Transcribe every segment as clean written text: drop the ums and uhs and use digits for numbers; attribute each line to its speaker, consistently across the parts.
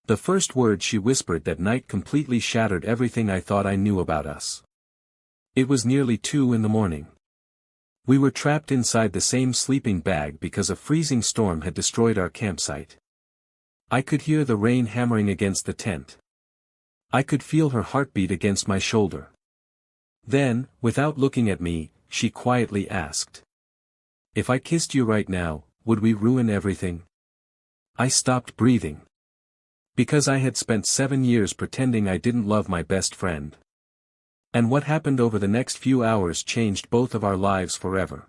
Speaker 1: The first word she whispered that night completely shattered everything I thought I knew about us. It was nearly 2 in the morning. We were trapped inside the same sleeping bag because a freezing storm had destroyed our campsite. I could hear the rain hammering against the tent. I could feel her heartbeat against my shoulder. Then, without looking at me, she quietly asked, "If I kissed you right now, would we ruin everything?" I stopped breathing. Because I had spent 7 years pretending I didn't love my best friend. And what happened over the next few hours changed both of our lives forever.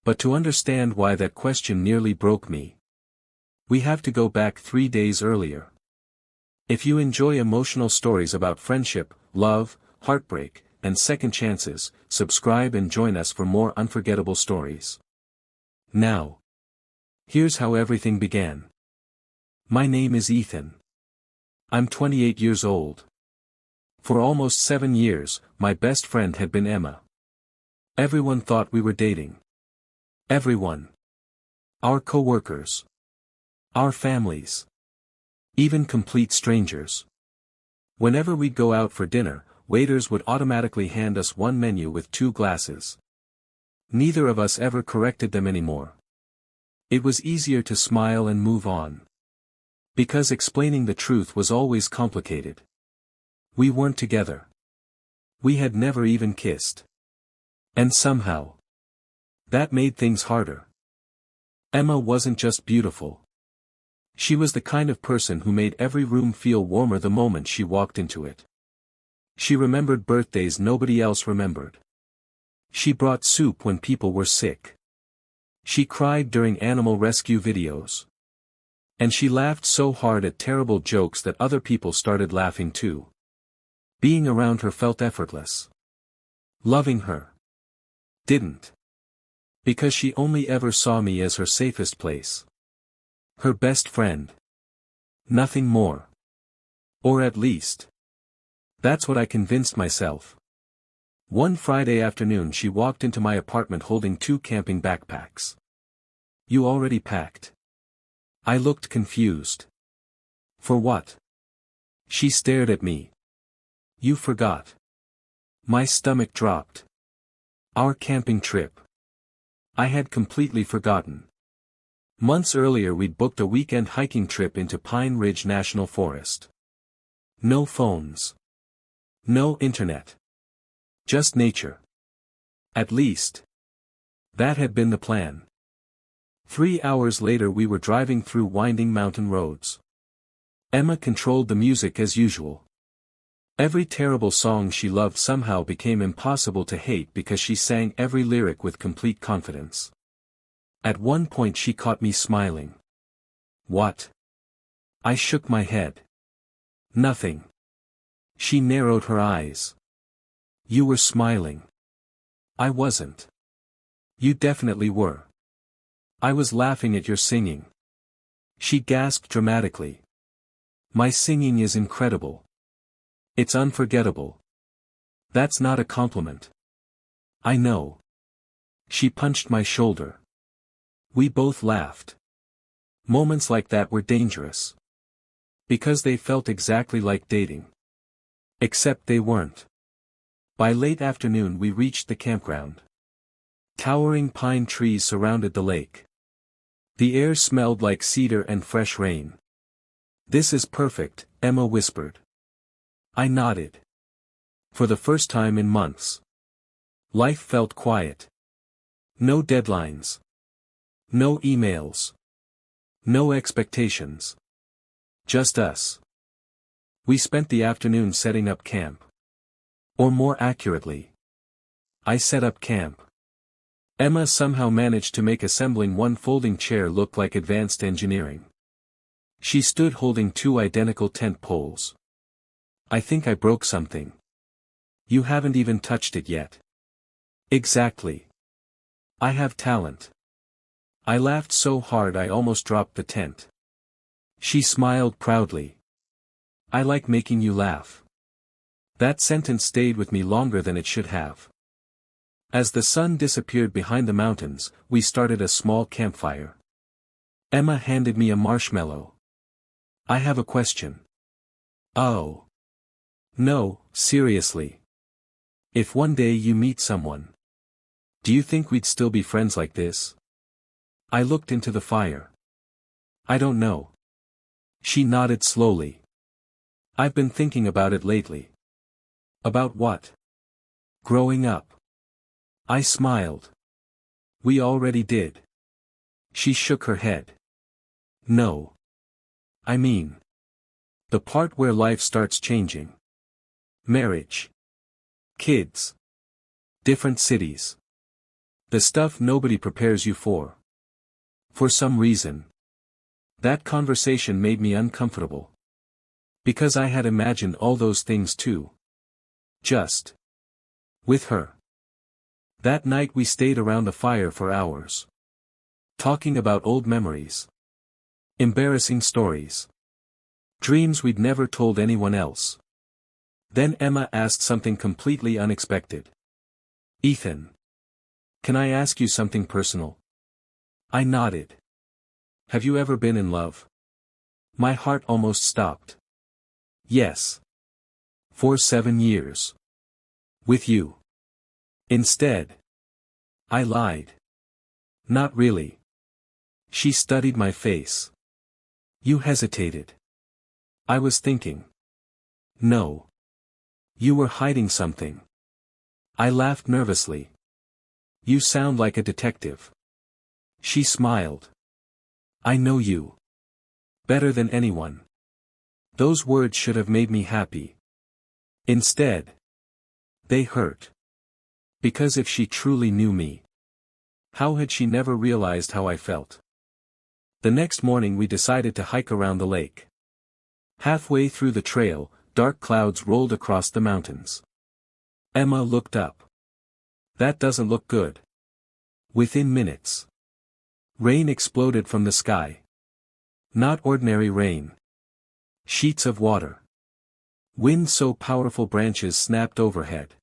Speaker 1: But to understand why that question nearly broke me, we have to go back 3 days earlier. If you enjoy emotional stories about friendship, love, heartbreak, and second chances, subscribe and join us for more unforgettable stories. Now, here's how everything began. My name is Ethan. I'm 28 years old. For almost 7 years, my best friend had been Emma. Everyone thought we were dating. Everyone. Our co-workers. Our families. Even complete strangers. Whenever we'd go out for dinner, waiters would automatically hand us one menu with 2 glasses. Neither of us ever corrected them anymore. It was easier to smile and move on. Because explaining the truth was always complicated. We weren't together. We had never even kissed. And somehow, that made things harder. Emma wasn't just beautiful. She was the kind of person who made every room feel warmer the moment she walked into it. She remembered birthdays nobody else remembered. She brought soup when people were sick. She cried during animal rescue videos. And she laughed so hard at terrible jokes that other people started laughing too. Being around her felt effortless. Loving her didn't. Because she only ever saw me as her safest place. Her best friend. Nothing more. Or at least, that's what I convinced myself. One Friday afternoon she walked into my apartment holding 2 camping backpacks. "You already packed?" I looked confused. "For what?" She stared at me. "You forgot." My stomach dropped. Our camping trip. I had completely forgotten. Months earlier we'd booked a weekend hiking trip into Pine Ridge National Forest. No phones. No internet. Just nature. At least, that had been the plan. 3 hours later we were driving through winding mountain roads. Emma controlled the music as usual. Every terrible song she loved somehow became impossible to hate because she sang every lyric with complete confidence. At one point she caught me smiling. "What?" I shook my head. "Nothing." She narrowed her eyes. "You were smiling." "I wasn't." "You definitely were." "I was laughing at your singing." She gasped dramatically. "My singing is incredible. It's unforgettable." "That's not a compliment." "I know." She punched my shoulder. We both laughed. Moments like that were dangerous. Because they felt exactly like dating. Except they weren't. By late afternoon we reached the campground. Towering pine trees surrounded the lake. The air smelled like cedar and fresh rain. "This is perfect," Emma whispered. I nodded. For the first time in months. Life felt quiet. No deadlines. No emails. No expectations. Just us. We spent the afternoon setting up camp. Or more accurately, I set up camp. Emma somehow managed to make assembling one folding chair look like advanced engineering. She stood holding 2 identical tent poles. "I think I broke something." "You haven't even touched it yet." "Exactly. I have talent." I laughed so hard I almost dropped the tent. She smiled proudly. "I like making you laugh." That sentence stayed with me longer than it should have. As the sun disappeared behind the mountains, we started a small campfire. Emma handed me a marshmallow. I have a question. Oh. No, seriously. If one day you meet someone, do you think we'd still be friends like this? I looked into the fire. I don't know. She nodded slowly. I've been thinking about it lately. About what? Growing up. I smiled. We already did. She shook her head. No. I mean, the part where life starts changing. Marriage. Kids. Different cities. The stuff nobody prepares you for. For some reason. That conversation made me uncomfortable. Because I had imagined all those things too. Just. With her. That night we stayed around the fire for hours. Talking about old memories. Embarrassing stories. Dreams we'd never told anyone else. Then Emma asked something completely unexpected. Ethan. Can I ask you something personal? I nodded. Have you ever been in love? My heart almost stopped. Yes. For 7 years. With you. Instead. I lied. Not really. She studied my face. You hesitated. I was thinking. No. You were hiding something. I laughed nervously. You sound like a detective. She smiled. I know you. Better than anyone. Those words should have made me happy. Instead. They hurt. Because if she truly knew me, how had she never realized how I felt? The next morning we decided to hike around the lake. Halfway through the trail, dark clouds rolled across the mountains. Emma looked up. That doesn't look good. Within minutes. Rain exploded from the sky. Not ordinary rain. Sheets of water. Wind so powerful branches snapped overhead.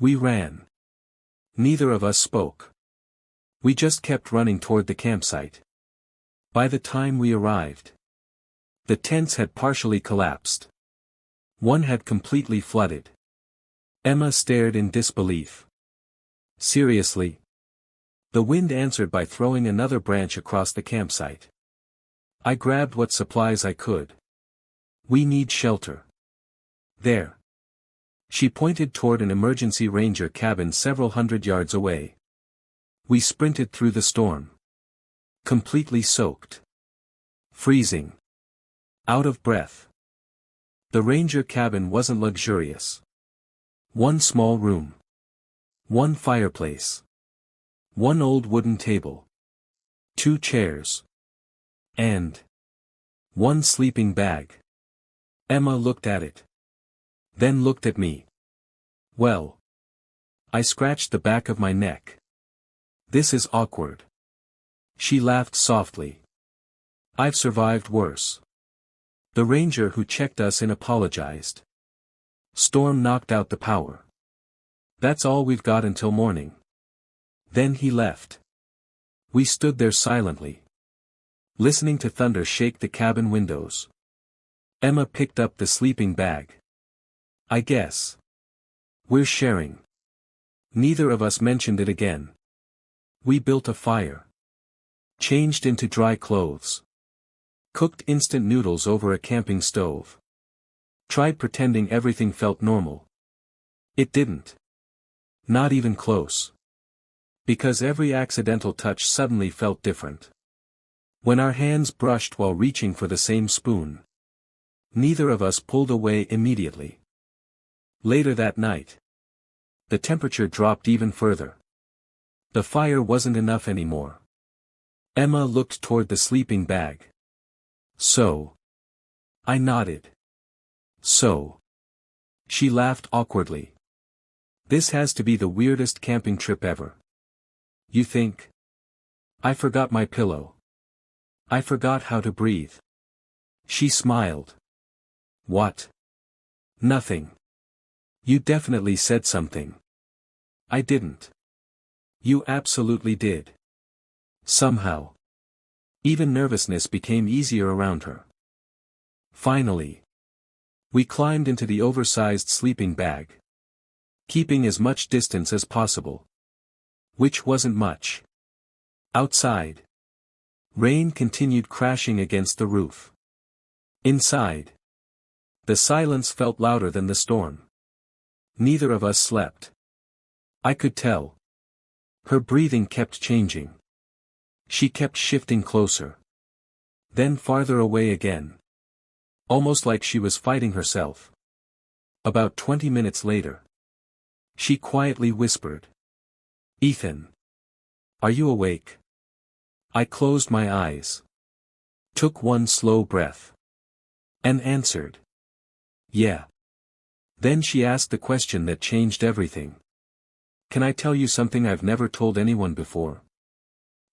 Speaker 1: We ran. Neither of us spoke. We just kept running toward the campsite. By the time we arrived, the tents had partially collapsed. One had completely flooded. Emma stared in disbelief. Seriously? The wind answered by throwing another branch across the campsite. I grabbed what supplies I could. We need shelter. There. She pointed toward an emergency ranger cabin several hundred yards away. We sprinted through the storm. Completely soaked. Freezing. Out of breath. The ranger cabin wasn't luxurious. One small room. One fireplace. One old wooden table. 2 chairs. And one sleeping bag. Emma looked at it. Then looked at me. Well. I scratched the back of my neck. This is awkward. She laughed softly. I've survived worse. The ranger who checked us in apologized. Storm knocked out the power. That's all we've got until morning. Then he left. We stood there silently. Listening to thunder shake the cabin windows. Emma picked up the sleeping bag. I guess we're sharing. Neither of us mentioned it again. We built a fire. Changed into dry clothes. Cooked instant noodles over a camping stove. Tried pretending everything felt normal. It didn't. Not even close. Because every accidental touch suddenly felt different. When our hands brushed while reaching for the same spoon. Neither of us pulled away immediately. Later that night. The temperature dropped even further. The fire wasn't enough anymore. Emma looked toward the sleeping bag. So. I nodded. So. She laughed awkwardly. This has to be the weirdest camping trip ever. You think? I forgot my pillow. I forgot how to breathe. She smiled. What? Nothing. You definitely said something. I didn't. You absolutely did. Somehow. Even nervousness became easier around her. Finally, we climbed into the oversized sleeping bag, keeping as much distance as possible. Which wasn't much. Outside, rain continued crashing against the roof. Inside, the silence felt louder than the storm. Neither of us slept. I could tell. Her breathing kept changing. She kept shifting closer. Then farther away again. Almost like she was fighting herself. About 20 minutes later, she quietly whispered, "Ethan. Are you awake?" I closed my eyes. Took one slow breath. And answered, "Yeah." Then she asked the question that changed everything. "Can I tell you something I've never told anyone before?"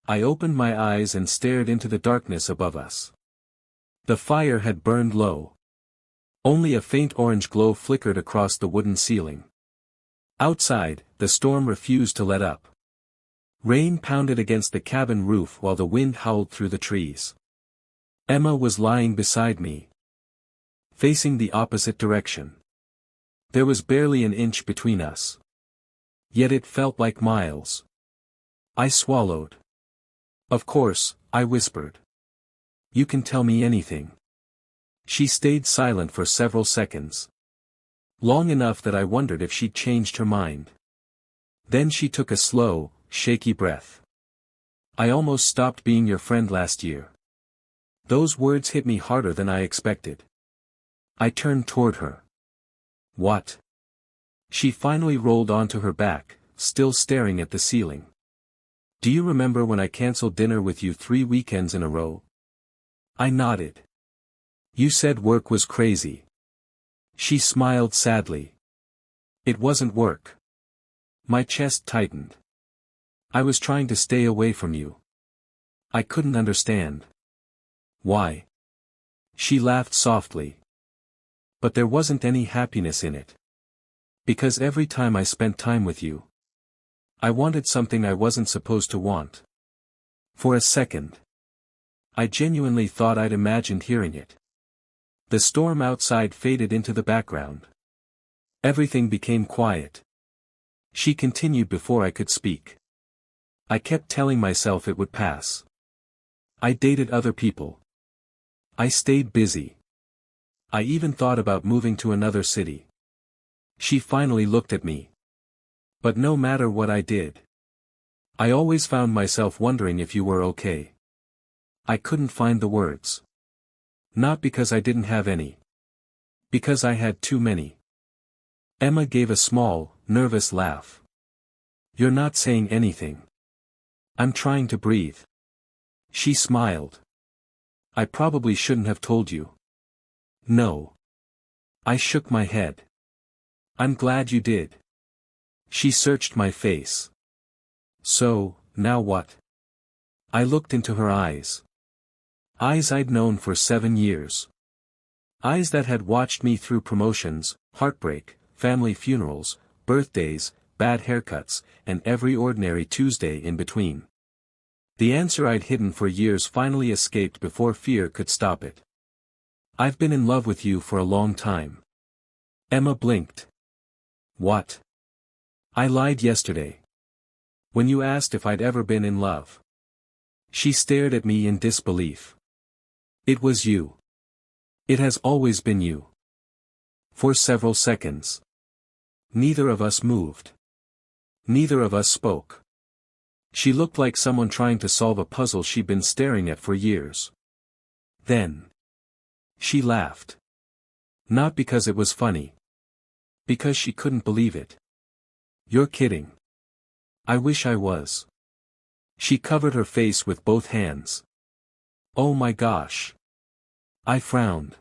Speaker 1: I opened my eyes and stared into the darkness above us. The fire had burned low. Only a faint orange glow flickered across the wooden ceiling. Outside, the storm refused to let up. Rain pounded against the cabin roof while the wind howled through the trees. Emma was lying beside me, facing the opposite direction. There was barely an inch between us. Yet it felt like miles. I swallowed. "Of course," I whispered. "You can tell me anything." She stayed silent for several seconds. Long enough that I wondered if she'd changed her mind. Then she took a slow, shaky breath. "I almost stopped being your friend last year." Those words hit me harder than I expected. I turned toward her. "What?" She finally rolled onto her back, still staring at the ceiling. "Do you remember when I canceled dinner with you 3 weekends in a row?" I nodded. "You said work was crazy." She smiled sadly. "It wasn't work." My chest tightened. "I was trying to stay away from you." I couldn't understand. "Why?" She laughed softly. "But there wasn't any happiness in it. Because every time I spent time with you, I wanted something I wasn't supposed to want." For a second, I genuinely thought I'd imagined hearing it. The storm outside faded into the background. Everything became quiet. She continued before I could speak. "I kept telling myself it would pass. I dated other people. I stayed busy. I even thought about moving to another city." She finally looked at me. "But no matter what I did, I always found myself wondering if you were okay." I couldn't find the words. Not because I didn't have any. Because I had too many. Emma gave a small, nervous laugh. "You're not saying anything." "I'm trying to breathe." She smiled. "I probably shouldn't have told you." "No." I shook my head. "I'm glad you did." She searched my face. "So, now what?" I looked into her eyes. Eyes I'd known for 7 years. Eyes that had watched me through promotions, heartbreak, family funerals, birthdays, bad haircuts, and every ordinary Tuesday in between. The answer I'd hidden for years finally escaped before fear could stop it. "I've been in love with you for a long time." Emma blinked. "What?" "I lied yesterday. When you asked if I'd ever been in love." She stared at me in disbelief. "It was you. It has always been you." For several seconds, neither of us moved. Neither of us spoke. She looked like someone trying to solve a puzzle she'd been staring at for years. Then, she laughed. Not because it was funny. Because she couldn't believe it. "You're kidding." "I wish I was." She covered her face with both hands. "Oh my gosh." I frowned.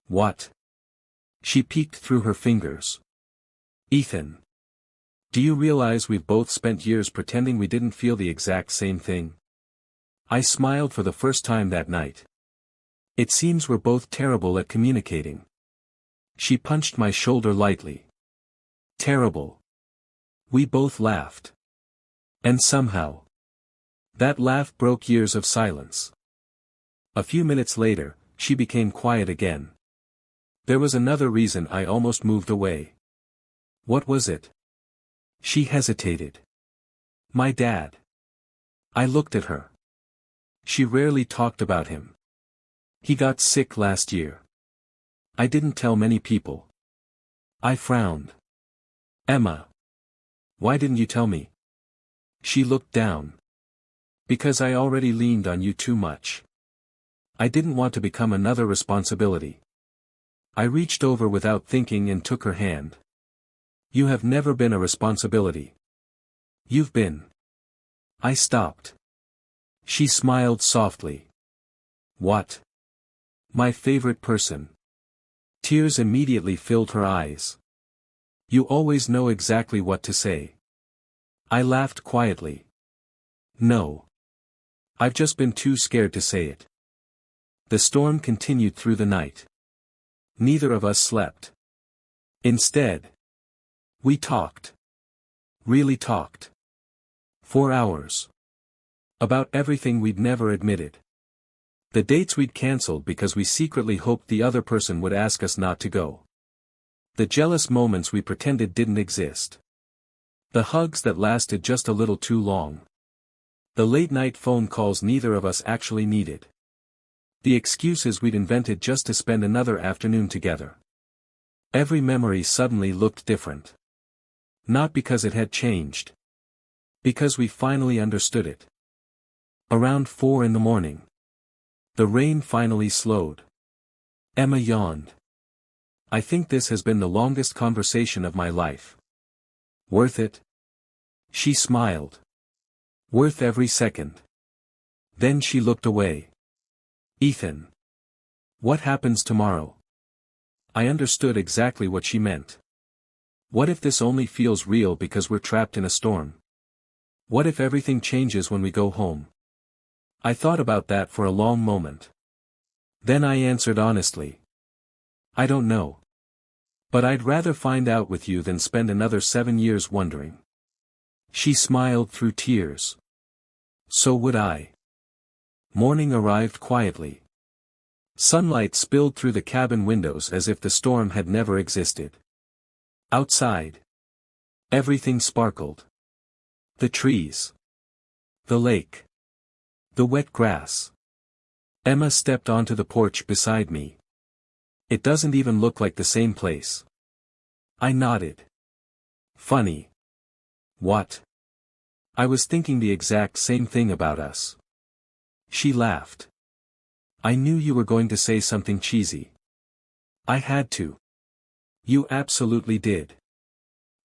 Speaker 1: "What?" She peeked through her fingers. "Ethan. Do you realize we've both spent years pretending we didn't feel the exact same thing?" I smiled for the first time that night. "It seems we're both terrible at communicating." She punched my shoulder lightly. "Terrible." We both laughed. And somehow, that laugh broke years of silence. A few minutes later, She became quiet again. There was another reason I almost moved away. What was it? She hesitated. My dad. I looked at her. She rarely talked about him. He got sick last year. I didn't tell many people. I frowned. Emma. Why didn't you tell me? She looked down. Because I already leaned on you too much. I didn't want to become another responsibility. I reached over without thinking and took her hand. You have never been a responsibility. You've been. I stopped. She smiled softly. What? My favorite person. Tears immediately filled her eyes. You always know exactly what to say. I laughed quietly. No. I've just been too scared to say it. The storm continued through the night. Neither of us slept. Instead, we talked. Really talked. 4 hours. About everything we'd never admitted. The dates we'd cancelled because we secretly hoped the other person would ask us not to go. The jealous moments we pretended didn't exist. The hugs that lasted just a little too long. The late-night phone calls neither of us actually needed. The excuses we'd invented just to spend another afternoon together. Every memory suddenly looked different. Not because it had changed. Because we finally understood it. Around 4 in the morning. The rain finally slowed. Emma yawned. I think this has been the longest conversation of my life. Worth it? She smiled. Worth every second. Then she looked away. Ethan. What happens tomorrow? I understood exactly what she meant. What if this only feels real because we're trapped in a storm? What if everything changes when we go home? I thought about that for a long moment. Then I answered honestly. I don't know. But I'd rather find out with you than spend another 7 years wondering. She smiled through tears. So would I. Morning arrived quietly. Sunlight spilled through the cabin windows as if the storm had never existed. Outside. Everything sparkled. The trees. The lake. The wet grass. Emma stepped onto the porch beside me. It doesn't even look like the same place. I nodded. Funny. What? I was thinking the exact same thing about us. She laughed. I knew you were going to say something cheesy. I had to. You absolutely did.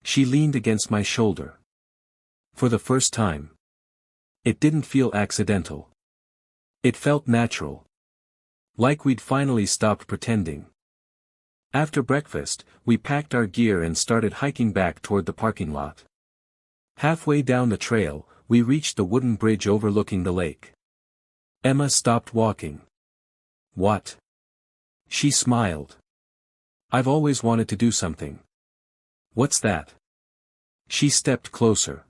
Speaker 1: She leaned against my shoulder. For the first time. It didn't feel accidental. It felt natural. Like we'd finally stopped pretending. After breakfast, we packed our gear and started hiking back toward the parking lot. Halfway down the trail, we reached the wooden bridge overlooking the lake. Emma stopped walking. What? She smiled. I've always wanted to do something. What's that? She stepped closer.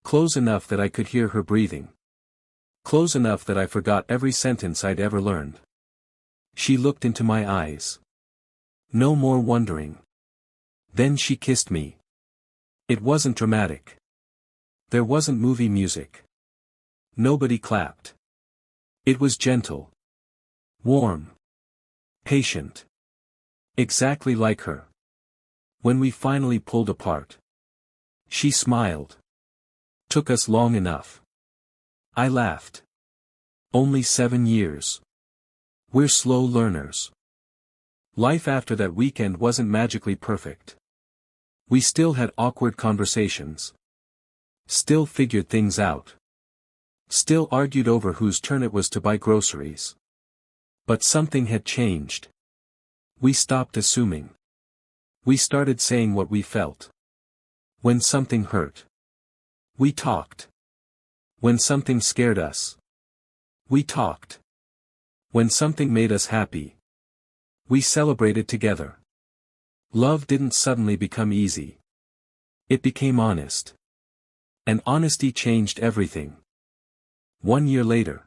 Speaker 1: Close enough that I could hear her breathing. Close enough that I forgot every sentence I'd ever learned. She looked into my eyes. No more wondering. Then she kissed me. It wasn't dramatic. There wasn't movie music. Nobody clapped. It was gentle. Warm. Patient. Exactly like her. When we finally pulled apart. She smiled. Took us long enough. I laughed. Only 7 years. We're slow learners. Life after that weekend wasn't magically perfect. We still had awkward conversations. Still figured things out. Still argued over whose turn it was to buy groceries. But something had changed. We stopped assuming. We started saying what we felt. When something hurt. We talked. When something scared us. We talked. When something made us happy. We celebrated together. Love didn't suddenly become easy. It became honest. And honesty changed everything. 1 year later.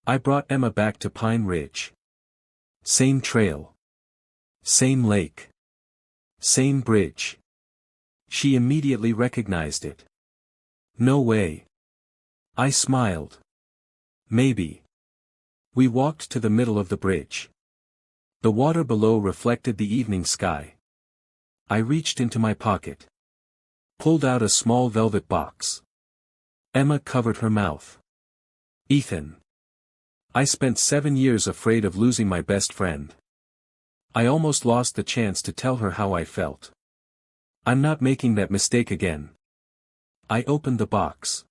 Speaker 1: I brought Emma back to Pine Ridge. Same trail. Same lake. Same bridge. She immediately recognized it. No way. I smiled. Maybe. We walked to the middle of the bridge. The water below reflected the evening sky. I reached into my pocket. Pulled out a small velvet box. Emma covered her mouth. Ethan. I spent 7 years afraid of losing my best friend. I almost lost the chance to tell her how I felt. I'm not making that mistake again. I opened the box.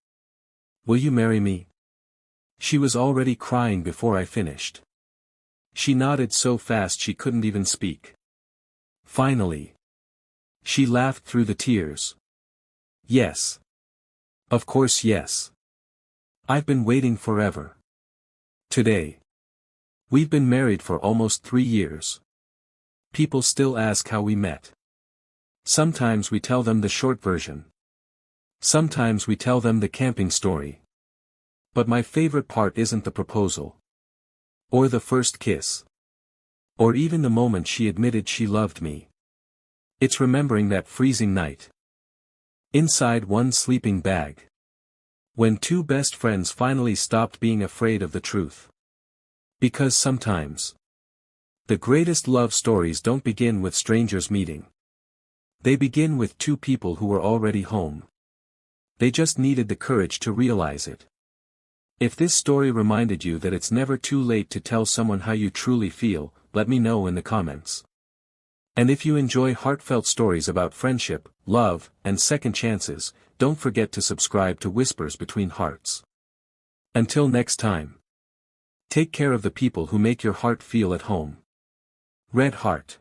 Speaker 1: Will you marry me? She was already crying before I finished. She nodded so fast she couldn't even speak. Finally. She laughed through the tears. Yes. Of course yes. I've been waiting forever. Today. We've been married for almost 3 years. People still ask how we met. Sometimes we tell them the short version. Sometimes we tell them the camping story. But my favorite part isn't the proposal. Or the first kiss. Or even the moment she admitted she loved me. It's remembering that freezing night. Inside one sleeping bag. When 2 best friends finally stopped being afraid of the truth. Because sometimes. The greatest love stories don't begin with strangers meeting. They begin with 2 people who were already home. They just needed the courage to realize it. If this story reminded you that it's never too late to tell someone how you truly feel, let me know in the comments. And if you enjoy heartfelt stories about friendship, love, and second chances, don't forget to subscribe to Whispers Between Hearts. Until next time. Take care of the people who make your heart feel at home. Red Heart.